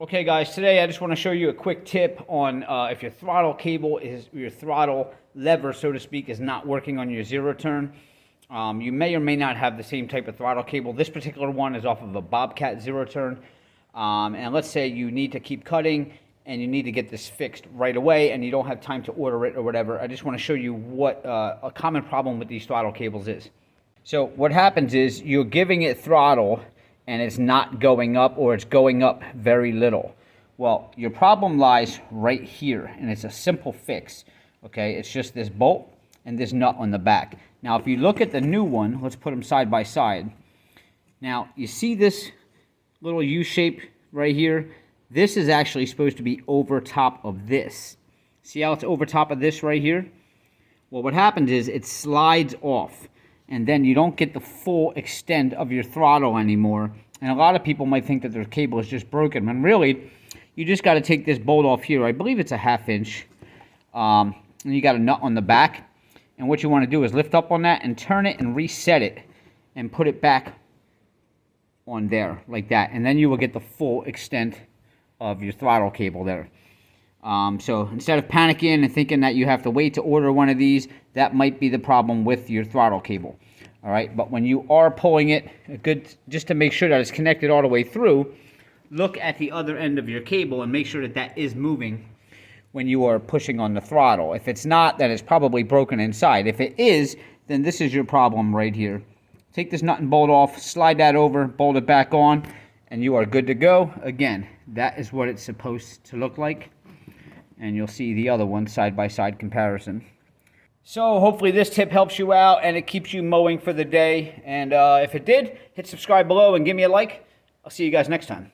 Okay guys, today I just want to show you a quick tip on if your throttle cable your throttle lever, so to speak, is not working on your zero turn. You may or may not have the same type of throttle cable. This particular one is off of a Bobcat zero turn. And let's say you need to keep cutting and you need to get this fixed right away and you don't have time to order it or whatever. I just want to show you what a common problem with these throttle cables is. So what happens is you're giving it throttle and it's not going up, or it's going up very little. Well, your problem lies right here, and it's a simple fix. Okay, it's just this bolt and this nut on the back. Now, if you look at the new one, let's put them side by side. Now, you see this little U shape right here? This is actually supposed to be over top of this. See how it's over top of this right here? Well, what happens is it slides off, and then you don't get the full extent of your throttle anymore. And a lot of people might think that their cable is just broken, when really, you just got to take this bolt off here. I believe it's a 1/2 inch. And you got a nut on the back. And what you want to do is lift up on that and turn it and reset it and put it back on there, like that. And then you will get the full extent of your throttle cable there. So instead of panicking and thinking that you have to wait to order one of these, that might be the problem with your throttle cable. All right, but when you are pulling it, just to make sure that it's connected all the way through, look at the other end of your cable and make sure that that is moving when you are pushing on the throttle. If it's not, then it's probably broken inside. If it is, then this is your problem right here. Take this nut and bolt off, slide that over, bolt it back on, and you are good to go. Again, that is what it's supposed to look like. And you'll see the other one side-by-side comparison. So hopefully this tip helps you out and it keeps you mowing for the day. And if it did, hit subscribe below and give me a like. I'll see you guys next time.